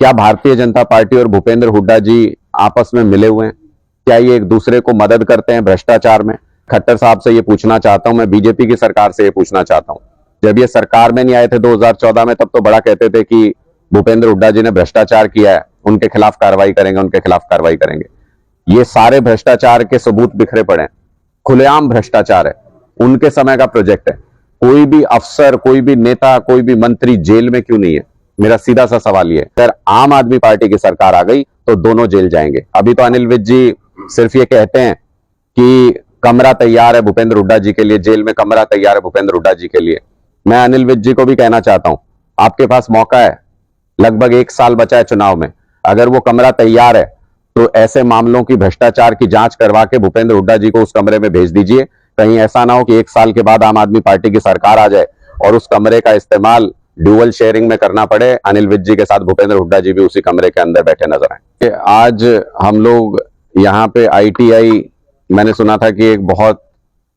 क्या भारतीय जनता पार्टी और भूपेंद्र हुड्डा जी आपस में मिले हुए हैं? क्या ये एक दूसरे को मदद करते हैं भ्रष्टाचार में? खट्टर साहब से ये पूछना चाहता हूं, मैं बीजेपी की सरकार से ये पूछना चाहता हूं। जब ये सरकार में नहीं आए थे 2014 में, तब तो बड़ा कहते थे कि भूपेंद्र हुड्डा जी ने भ्रष्टाचार किया है, उनके खिलाफ कार्रवाई करेंगे, उनके खिलाफ कार्रवाई करेंगे। ये सारे भ्रष्टाचार के सबूत बिखरे पड़े हैं, खुलेआम भ्रष्टाचार है, उनके समय का प्रोजेक्ट है। कोई भी अफसर, कोई भी नेता, कोई भी मंत्री जेल में क्यों नहीं है? मेरा सीधा सा सवाल ये है। अगर आम आदमी पार्टी की सरकार आ गई तो दोनों जेल जाएंगे। अभी तो अनिल विज जी सिर्फ ये कहते हैं कि कमरा तैयार है भूपेंद्र हुड्डा जी के लिए, जेल में कमरा तैयार है भूपेंद्र हुड्डा जी के लिए। मैं अनिल विज जी को भी कहना चाहता हूं, आपके पास मौका है, लगभग 1 साल बचा है चुनाव में। अगर वो कमरा तैयार है तो ऐसे मामलों की, भ्रष्टाचार की जांच करवा के भूपेंद्र हुड्डा जी को उस कमरे में भेज दीजिए। कहीं ऐसा ना हो कि 1 साल के बाद आम आदमी पार्टी की सरकार आ जाए और उस कमरे का इस्तेमाल ड्यूअल शेयरिंग में करना पड़े, अनिल विज जी के साथ भूपेंद्र हुड्डा जी भी उसी कमरे के अंदर बैठे नजर आए। आज हम लोग यहाँ पे आईटीआई, मैंने सुना था कि एक बहुत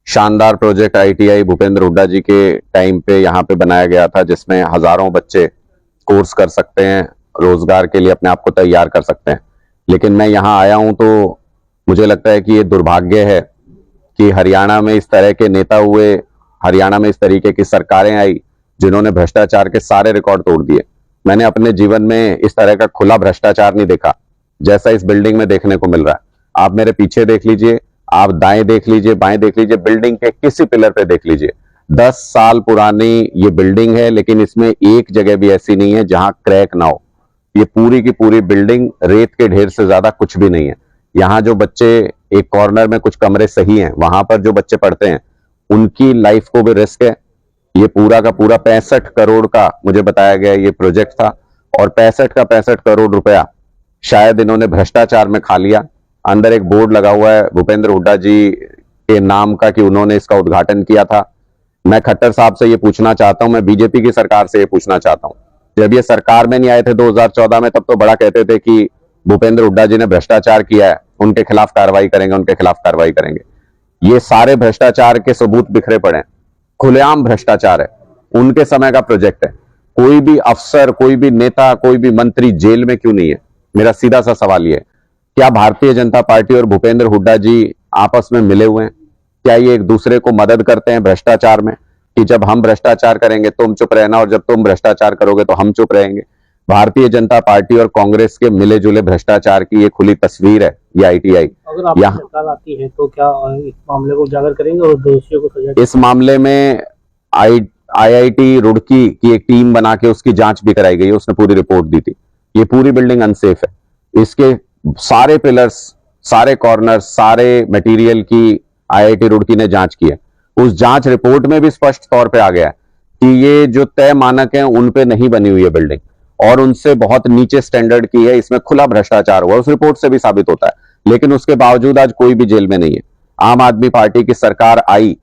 शानदार प्रोजेक्ट आईटीआई भूपेंद्र हुड्डा जी के टाइम पे यहाँ पे बनाया गया था, जिसमें हजारों बच्चे कोर्स कर सकते हैं, रोजगार के लिए अपने आप को तैयार कर सकते हैं। लेकिन मैं यहाँ आया हूं तो मुझे लगता है कि ये दुर्भाग्य है कि हरियाणा में इस तरह के नेता हुए, हरियाणा में इस तरीके की सरकारें आई जिन्होंने भ्रष्टाचार के सारे रिकॉर्ड तोड़ दिए। मैंने अपने जीवन में इस तरह का खुला भ्रष्टाचार नहीं देखा जैसा इस बिल्डिंग में देखने को मिल रहा है। आप मेरे पीछे देख लीजिए, आप दाएं देख लीजिए, बाएं देख लीजिए, बिल्डिंग के किसी पिलर पे देख लीजिए। 10 साल पुरानी ये बिल्डिंग है, लेकिन इसमें एक जगह भी ऐसी नहीं है जहां क्रैक ना हो। ये पूरी की पूरी बिल्डिंग रेत के ढेर से ज्यादा कुछ भी नहीं है। यहाँ जो बच्चे, एक कॉर्नर में कुछ कमरे सही हैं, वहां पर जो बच्चे पढ़ते हैं उनकी लाइफ को भी रिस्क है। ये पूरा का पूरा 65 करोड़ का मुझे बताया गया ये प्रोजेक्ट था, और 65 करोड़ रुपया शायद इन्होंने भ्रष्टाचार में खा लिया। अंदर एक बोर्ड लगा हुआ है भूपेंद्र हुड्डा जी के नाम का कि उन्होंने इसका उद्घाटन किया था। मैं खट्टर साहब से ये पूछना चाहता हूं, मैं बीजेपी की सरकार से ये पूछना चाहता हूं, जब ये सरकार में नहीं आए थे 2014 में, तब तो बड़ा कहते थे कि भूपेंद्र हुड्डा जी ने भ्रष्टाचार किया है, उनके खिलाफ कार्रवाई करेंगे, उनके खिलाफ कार्रवाई करेंगे। ये सारे भ्रष्टाचार के सबूत बिखरे पड़े हैं, खुलेआम भ्रष्टाचार है, उनके समय का प्रोजेक्ट है। कोई भी अफसर, कोई भी नेता, कोई भी मंत्री जेल में क्यों नहीं है? मेरा सीधा सा सवाल ये है। क्या भारतीय जनता पार्टी और भूपेंद्र हुड्डा जी आपस में मिले हुए हैं? क्या ये एक दूसरे को मदद करते हैं भ्रष्टाचार में, कि जब हम भ्रष्टाचार करेंगे तुम चुप रहना और जब तुम भ्रष्टाचार करोगे तो हम चुप रहेंगे? भारतीय जनता पार्टी और कांग्रेस के मिले जुले भ्रष्टाचार की ये खुली तस्वीर है ये आईटीआई। अगर आपकी सरकार आती है तो क्या इस मामले को उजागर करेंगे और दोषियों को सजा? इस मामले में आईआईटी रुड़की की एक टीम बना के उसकी जांच भी कराई गई है, उसने पूरी रिपोर्ट दी थी। ये पूरी बिल्डिंग अनसेफ है, इसके सारे पिलर्स, सारे कॉर्नर, सारे मटेरियल की आईआईटी रुड़की ने जांच की है। उस जांच रिपोर्ट में भी स्पष्ट तौर पे आ गया है कि ये जो तय मानक हैं उन पे नहीं बनी हुई है बिल्डिंग, और उनसे बहुत नीचे स्टैंडर्ड की है, इसमें खुला भ्रष्टाचार हुआ, उस रिपोर्ट से भी साबित होता है। लेकिन उसके बावजूद आज कोई भी जेल में नहीं है। आम आदमी पार्टी की सरकार आई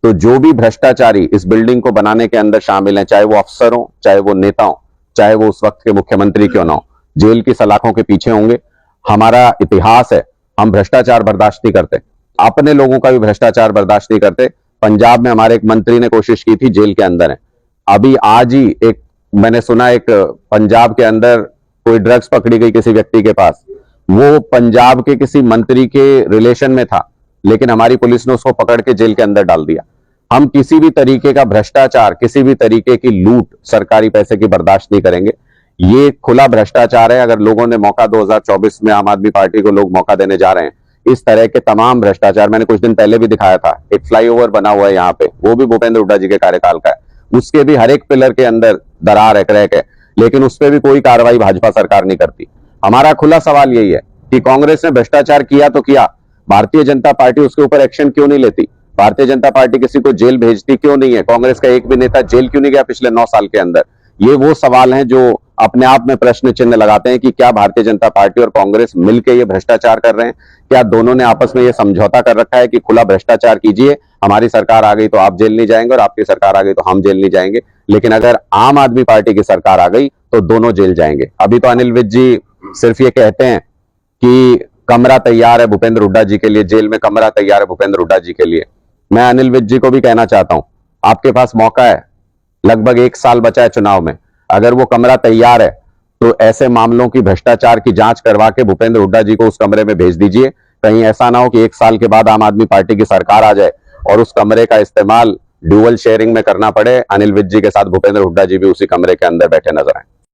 तो जो भी भ्रष्टाचारी इस बिल्डिंग को बनाने के अंदर शामिल हैं, चाहे वो अफसर हो, चाहे वो नेता हो, चाहे वो उस वक्त के मुख्यमंत्री क्यों ना हो, जेल की सलाखों के पीछे होंगे। हमारा इतिहास है, हम भ्रष्टाचार बर्दाश्त नहीं करते, अपने लोगों का भी भ्रष्टाचार बर्दाश्त नहीं करते। पंजाब में हमारे एक मंत्री ने कोशिश की थी, जेल के अंदर है अभी। आज ही एक मैंने सुना, एक पंजाब के अंदर कोई ड्रग्स पकड़ी गई किसी व्यक्ति के पास, वो पंजाब के किसी मंत्री के रिलेशन में था, लेकिन हमारी पुलिस ने उसको पकड़ के जेल के अंदर डाल दिया। हम किसी भी तरीके का भ्रष्टाचार, किसी भी तरीके की लूट सरकारी पैसे की बर्दाश्त नहीं करेंगे। ये खुला भ्रष्टाचार है। अगर लोगों ने मौका 2024 में आम आदमी पार्टी को लोग मौका देने जा रहे हैं, इस तरह के तमाम भ्रष्टाचार, मैंने कुछ दिन पहले भी दिखाया था, एक फ्लाईओवर बना हुआ है यहाँ पे, वो भी भूपेंद्र हुड्डा जी के कार्यकाल का है, उसके भी हर एक पिलर के अंदर दरार है, क्रैक है, लेकिन उस पर भी कोई कार्रवाई भाजपा सरकार नहीं करती। हमारा खुला सवाल यही है कि कांग्रेस ने भ्रष्टाचार किया तो किया, भारतीय जनता पार्टी उसके ऊपर एक्शन क्यों नहीं लेती? भारतीय जनता पार्टी किसी को जेल भेजती क्यों नहीं है? कांग्रेस का एक भी नेता जेल क्यों नहीं गया पिछले 9 साल के अंदर? ये वो सवाल हैं जो अपने आप में प्रश्न चिन्ह लगाते हैं कि क्या भारतीय जनता पार्टी और कांग्रेस मिलकर ये भ्रष्टाचार कर रहे हैं? क्या दोनों ने आपस में ये समझौता कर रखा है कि खुला भ्रष्टाचार कीजिए, हमारी सरकार आ गई तो आप जेल नहीं जाएंगे और आपकी सरकार आ गई तो हम जेल नहीं जाएंगे? लेकिन अगर आम आदमी पार्टी की सरकार आ गई तो दोनों जेल जाएंगे। अभी तो अनिल विज जी सिर्फ ये कहते हैं कि कमरा तैयार है भूपेंद्र हुड्डा जी के लिए, जेल में कमरा तैयार है भूपेंद्र हुड्डा जी के लिए। मैं अनिल विज जी को भी कहना चाहता हूं, आपके पास मौका है, लगभग 1 साल बचा है चुनाव में। अगर वो कमरा तैयार है तो ऐसे मामलों की भ्रष्टाचार की जांच करवा के भूपेंद्र हुड्डा जी को उस कमरे में भेज दीजिए। कहीं ऐसा ना हो कि 1 साल के बाद आम आदमी पार्टी की सरकार आ जाए और उस कमरे का इस्तेमाल ड्यूअल शेयरिंग में करना पड़े, अनिल विज जी के साथ भूपेंद्र हुड्डा जी भी उसी कमरे के अंदर बैठे नजर आए।